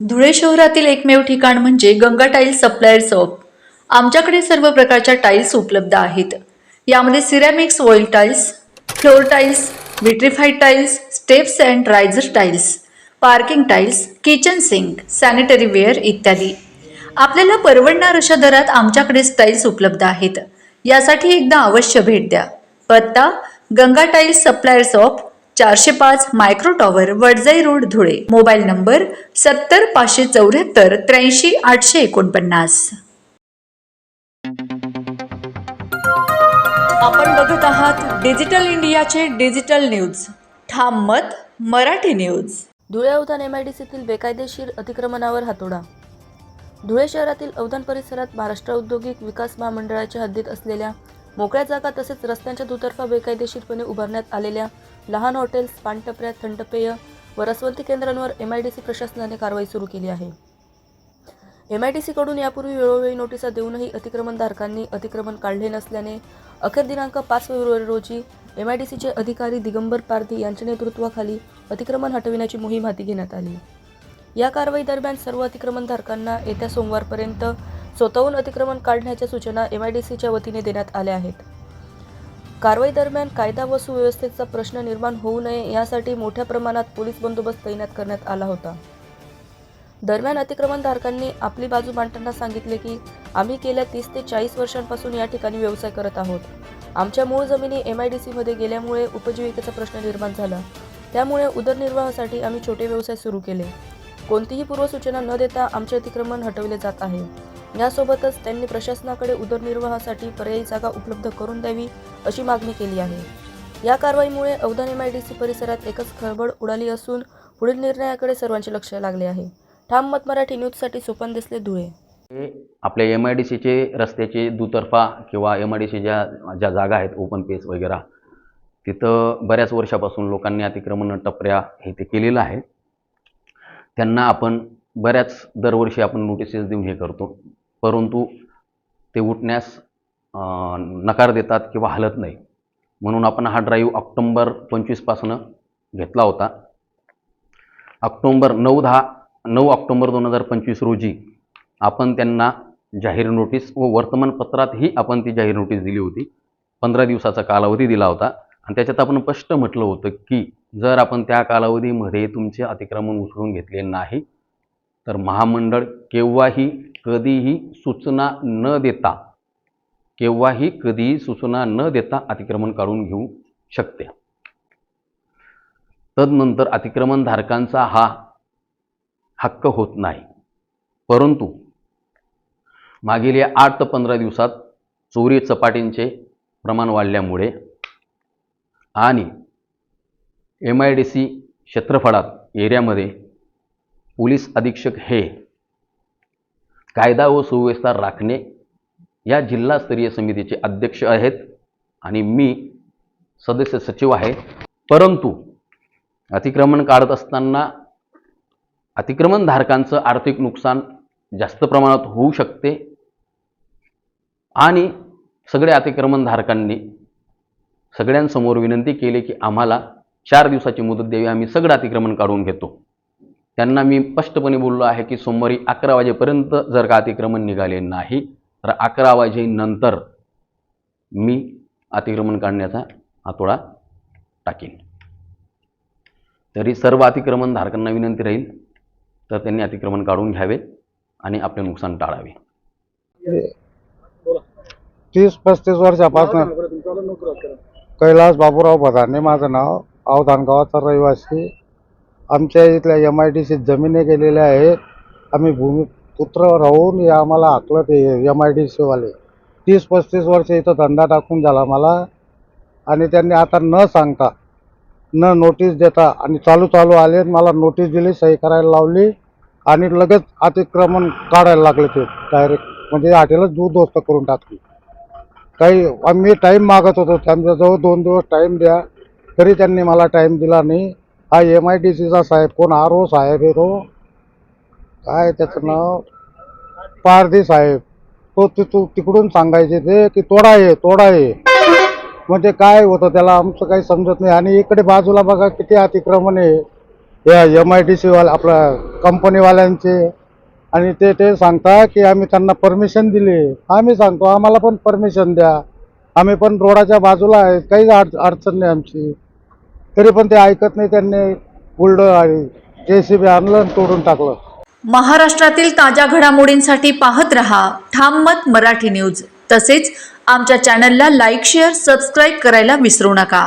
धुळे शहरातील एकमेव ठिकाण म्हणजे गंगा टाइल्स सप्लायर शॉप. आमच्याकडे सर्व प्रकारच्या टाइल्स उपलब्ध आहेत. यामध्ये ceramics wall tiles, floor tiles, vitrified tiles, steps and riser tiles, parking tiles, kitchen sink, sanitary ware इत्यादी. आपल्याला परवडणार अशा दरात आमच्याकडे टाइल्स उपलब्ध आहेत. यासाठी एकदा अवश्य भेट द्या. पत्ता Ganga tiles supplier shop, 405 micro tower, Wadjai road, Dhule. Mobile number 70 574 83 849. आपण बघत आहात डिजिटल इंडियाचे डिजिटल न्यूज. ठाम मत मराठी न्यूज. धुळे अवधान MIDCतील बेकायदेशीर अतिक्रमणावर हातोडा. धुळे शहरातील अवधान परिसरात महाराष्ट्र औद्योगिक विकास महामंडळाच्या हद्दीत असलेल्या मोकळ्या जागा तसेच रस्त्यांच्या दुतर्फा बेकायदेशीरपणे उभारण्यात आलेल्या लहान हॉटेल्स, पानटपऱ्या, थंडपेय व रसवंती केंद्रांवर MIDC प्रशासनाने कारवाई सुरू केली आहे. MIDC कडून यापूर्वी वेळोवेळी नोटिसा देऊनही अतिक्रमणधारकांनी अतिक्रमण काढले नसल्याने अखेर दिनांक 5 फेब्रुवारी रोजी MIDCचे अधिकारी दिगंबर पारधी यांच्या नेतृत्वाखाली अतिक्रमण हटविण्याची मोहीम हाती घेण्यात आली. या कारवाई दरम्यान सर्व अतिक्रमणधारकांना येत्या सोमवारपर्यंत स्वतःहून अतिक्रमण काढण्याच्या सूचना MIDCच्या वतीने देण्यात आल्या आहेत. कारवाई दरम्यान कायदा व सुव्यवस्थेचा प्रश्न निर्माण होऊ नये यासाठी मोठ्या प्रमाणात पोलीस बंदोबस्त तैनात करण्यात आला होता. दरम्यान अतिक्रमणधारकांनी आपली बाजू मांडताना सांगितले की आम्ही गेल्या 30 ते 40 वर्षांपासून या ठिकाणी व्यवसाय करत आहोत. आमच्या मूळ जमिनी MIDC मध्ये गेल्यामुळे उपजीविकेचा प्रश्न निर्माण झाला. त्यामुळे उदरनिर्वाहासाठी आम्ही छोटे व्यवसाय सुरू केले. कोणतीही पूर्वसूचना न देता आमचे अतिक्रमण हटवले जात आहे. यासोबतच त्यांनी प्रशासनाकडे उदरनिर्वाहासाठी पर्यायी जागा उपलब्ध करून द्यावी अशी मागणी केली आहे. या कारवाईमुळे अवधान MIDC परिसरात एकच खळबळ उडाली असून पुढील निर्णयाकडे सर्वांचे लक्ष लागले आहे. ठाम मत मराठी न्यूजसाठी सोपान देसले, धुळे. आपल्या MIDCचे रस्त्याचे दुतर्फा किंवा MIDC ज्या जागा आहेत ओपन पेस वगैरे, तिथं बऱ्याच वर्षापासून लोकांनी अतिक्रमण टपऱ्या हे ते केलेलं आहे. त्यांना आपण बऱ्याच दरवर्षी आपण नोटिसेस देऊन हे करतो, परंतु ते उठण्यास नकार देतात किंवा हलत नाही. म्हणून आपण हा ड्राईव्ह ऑक्टोबर 25 पासून घेतला होता. 9 ऑक्टोबर 2025 रोजी आपण त्यांना जाहीर नोटीस व वर्तमानपत्रातही आपण ती जाहीर नोटीस दिली होती. 15 दिवसाचा कालावधी दिला होता आणि त्याच्यात आपण स्पष्ट म्हटलं होतं की जर आपण त्या कालावधीमध्ये तुमचे अतिक्रमण उचलून घेतले नाही तर महामंडळ केव्हाही कधीही सूचना न देता अतिक्रमण काढून घेऊ शकते. तदनंतर अतिक्रमणधारकांचा हा हक्क होत नाही. परंतु मागील या 8 ते 15 दिवसात चोरी चपाटींचे प्रमाण वाढल्यामुळे आणि MIDC क्षेत्रफळात एरियामध्ये पोलीस अधीक्षक हे कायदा व सुव्यवस्था राखणे या जिल्हास्तरीय समितीचे अध्यक्ष आहेत आणि मी सदस्य सचिव आहे. परंतु अतिक्रमण काढत असताना अतिक्रमणधारकांचं आर्थिक नुकसान जास्त प्रमाणात होऊ शकते आणि सगळ्या अतिक्रमणधारकांनी सगळ्यांसमोर विनंती केली की आम्हाला 4 दिवसाची मुदत द्यावी, आम्ही सगळं अतिक्रमण काढून घेतो. त्यांना मी स्पष्टपणे बोललो आहे की सोमवारी 11 वाजेपर्यंत जर का अतिक्रमण निघाले नाही तर 11 वाजेनंतर मी अतिक्रमण काढण्याचा हातोडा टाकेन. तरी सर्व अतिक्रमणधारकांना विनंती राहील तर त्यांनी अतिक्रमण काढून घ्यावे आणि आपले नुकसान टाळावे. 30-35 वर्षापासून कैलास बाबूराव बधाने माझं नाव, अवधान गावाचा रहिवासी. आमच्या इथल्या MIDC जमिनी गेलेल्या आहेत. आम्ही भूमिपुत्र राहून आम्हाला हाकलं ते MIDC वाले. 30-35 वर्ष इथं धंदा टाकून झाला मला आणि त्यांनी आता न सांगता न नोटीस देता आणि चालू आले, मला नोटीस दिली, सही करायला लावली आणि लगेच अतिक्रमण काढायला लागले. ते डायरेक्ट म्हणजे हॉटेलच उद्ध्वस्त करून टाकली. काही आम्ही टाईम मागत होतो त्यांच्याजवळ, 2 दिवस टाईम द्या, तरी त्यांनी मला टाईम दिला नाही. हा MIDCचा साहेब कोण, RO साहेब आहे तो, काय त्याचं नाव, पारधी साहेब, तो तिकडून सांगायचे ते की तोडा आहे. म्हणजे काय होतं त्याला आमचं काही समजत नाही. आणि इकडे बाजूला बघा किती अतिक्रमण आहे. या MIDC वाला आपला कंपनीवाल्यांचे, आणि ते सांगता की आम्ही त्यांना परमिशन दिली. आम्ही सांगतो आम्हाला पण परमिशन द्या, आम्ही पण रोडाच्या बाजूला आहे, काहीच अडचण नाही आमची. तरी पण ते ऐकत नाही. त्यांनी बुलडोझर JCB आणलं आणि तोडून टाकलं. महाराष्ट्रातील ताज्या घडामोडींसाठी पाहत रहा ठाम मत मराठी न्यूज. तसेच आमच्या चॅनलला लाईक, शेअर, सबस्क्राईब करायला विसरू नका.